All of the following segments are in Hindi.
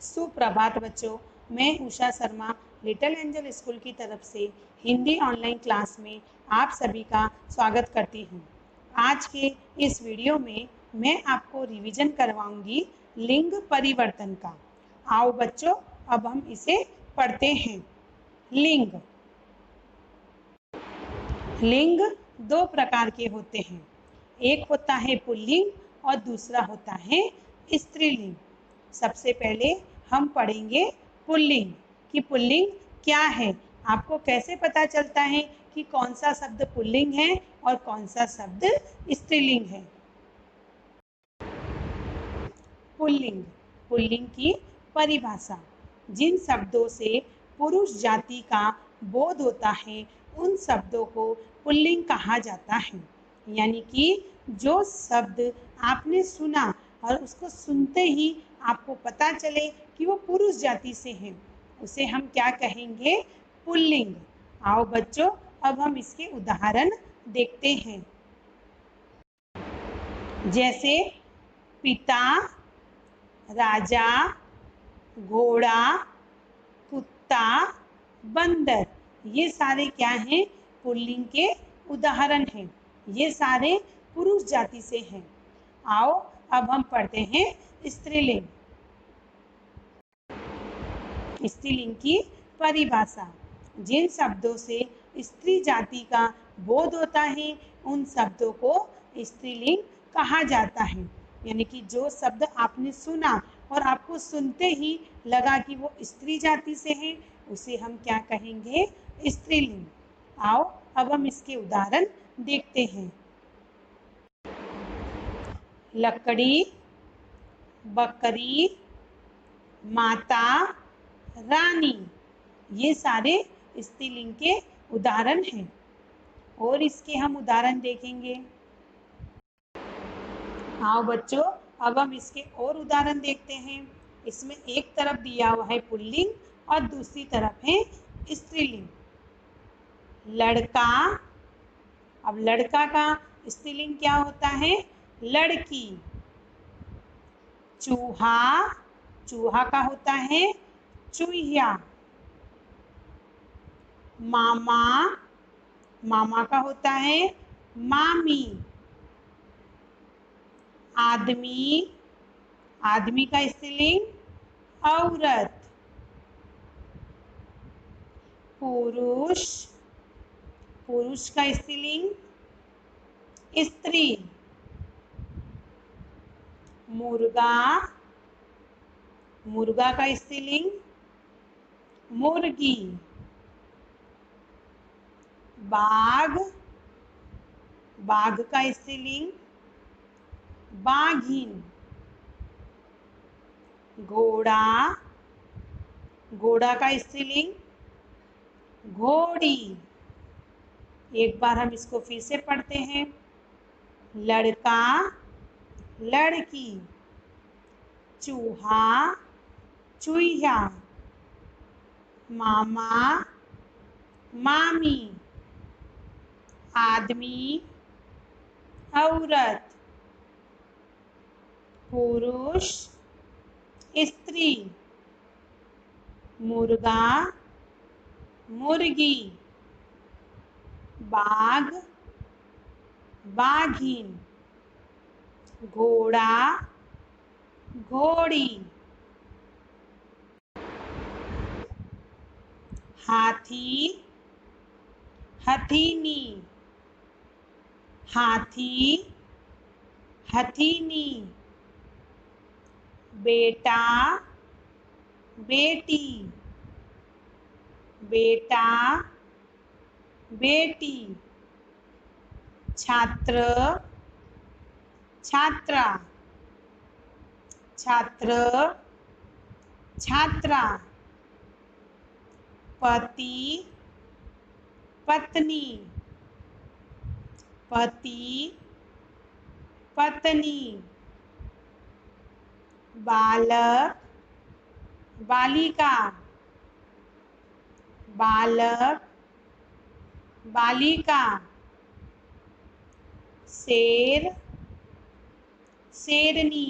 सुप्रभात बच्चों, मैं Usha Sharma little angel school की तरफ से हिंदी ऑनलाइन क्लास में आप सभी का स्वागत करती हूँ। आज के इस वीडियो में मैं आपको रिवीजन करवाऊंगी लिंग परिवर्तन का। आओ बच्चों, अब हम इसे पढ़ते हैं। लिंग लिंग दो प्रकार के होते हैं। एक होता है पुल्लिंग और दूसरा होता है स्त्रीलिंग। सबसे पहले हम पढ़ेंगे पुल्लिंग कि पुल्लिंग क्या है। आपको कैसे पता चलता है कि कौन सा शब्द पुल्लिंग है और कौन सा शब्द स्त्रीलिंग है। पुल्लिंग पुल्लिंग की परिभाषा। जिन शब्दों से पुरुष जाति का बोध होता है उन शब्दों को पुल्लिंग कहा जाता है। यानी कि जो शब्द आपने सुना और उसको सुनते ही आपको पता चले कि वो पुरुष जाति से है, उसे हम क्या कहेंगे? पुल्लिंग। आओ बच्चों, अब हम इसके उदाहरण देखते हैं। जैसे पिता, राजा, घोड़ा, कुत्ता, बंदर, ये सारे क्या हैं? पुल्लिंग के उदाहरण हैं। ये सारे पुरुष जाति से हैं। आओ अब हम पढ़ते हैं स्त्रीलिंग। स्त्रीलिंग की परिभाषा। जिन शब्दों से स्त्री जाति का बोध होता है उन शब्दों को स्त्रीलिंग कहा जाता है। यानी कि जो शब्द आपने सुना और आपको सुनते ही लगा कि वो स्त्री जाति से है, उसे हम क्या कहेंगे? स्त्रीलिंग। आओ अब हम इसके उदाहरण देखते हैं। लकड़ी, बकरी, माता, रानी, ये सारे स्त्रीलिंग के उदाहरण हैं। और इसके हम उदाहरण देखेंगे। आओ बच्चों, अब हम इसके और उदाहरण देखते हैं। इसमें एक तरफ दिया हुआ है पुल्लिंग और दूसरी तरफ है स्त्रीलिंग। लड़का, अब लड़का का स्त्रीलिंग क्या होता है? लड़की। चूहा, चूहा का होता है चूहिया। मामा, मामा का होता है मामी। आदमी, आदमी का स्त्रीलिंग औरत। पुरुष, पुरुष का स्त्रीलिंग स्त्री। मुर्गा, मुर्गा का स्त्रीलिंग मुर्गी। बाघ, बाघ का स्त्रीलिंग बाघिन। घोड़ा, घोड़ा का स्त्रीलिंग घोड़ी। एक बार हम इसको फिर से पढ़ते हैं। लड़का, लड़की। चूहा, चूहिया। मामा, मामी। आदमी, औरत। पुरुष, स्त्री। मुर्गा, मुर्गी। बाघ, बाघिन। घोड़ा, घोड़ी। हाथी, हथीनी। हाथी, हथीनी। बेटा, बेटी। बेटा, बेटी। छात्र, छात्रा। छात्र, छात्रा। पति, पत्नी। पति, पत्नी। बालक, बालिका। बालक, बालिका। शेर, शेरनी।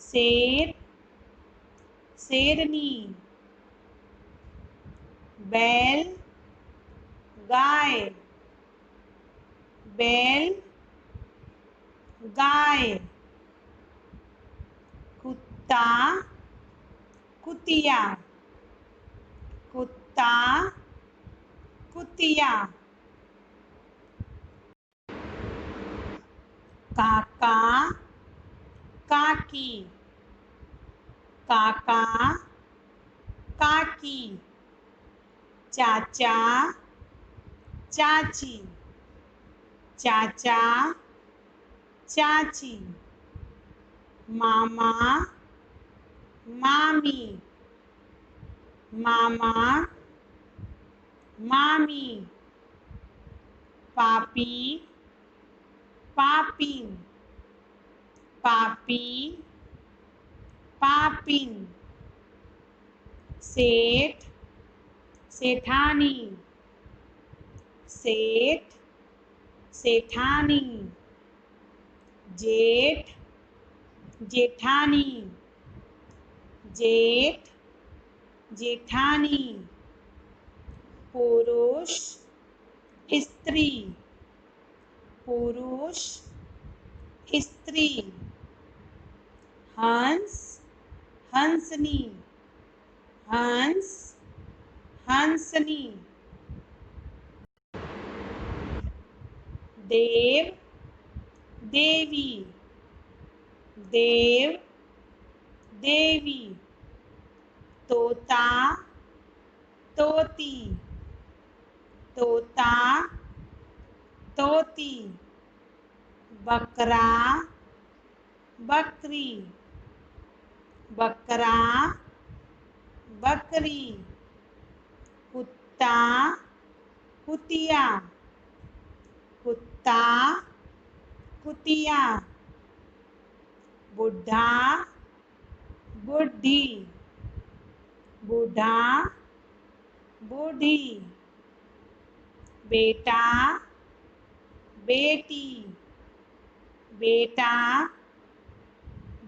शेर, शेरनी, बैल गाय, बैल गाय, कुत्ता कुतिया, कुत्ता कुतिया, काका काकी, काका काकी, चाचा चाची, चाचा चाची, मामा मामी, मामा मामी, पापी पापिन, पापी पापिन, सेठ सेठानी, सेठ सेठानी, जेठ जेठानी, जेठ जेठानी, पुरुष स्त्री, पुरुष स्त्री, हंस हंसनी, हंस हंसनी, देव देवी, देव देवी, तोता तोती, तोता तोती, बकरा बकरी, बकरा बकरी, कुत्ता कुतिया, कुत्ता कुतिया, बुढ़ा बुढ़ी, बूढ़ा बूढ़ी, बेटा बेटी, बेटा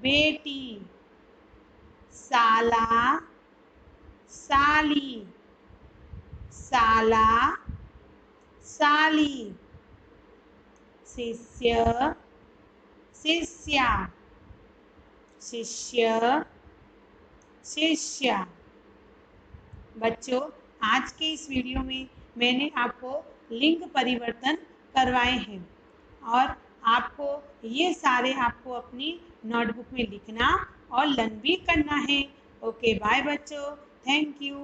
बेटी, साला साली, साला साली, शिष्य शिष्या, शिष्य शिष्या। बच्चों, आज के इस वीडियो में मैंने आपको लिंग परिवर्तन करवाए हैं और आपको ये सारे आपको अपनी नोटबुक में लिखना और लर्न भी करना है। ओके बाय बच्चों, थैंक यू।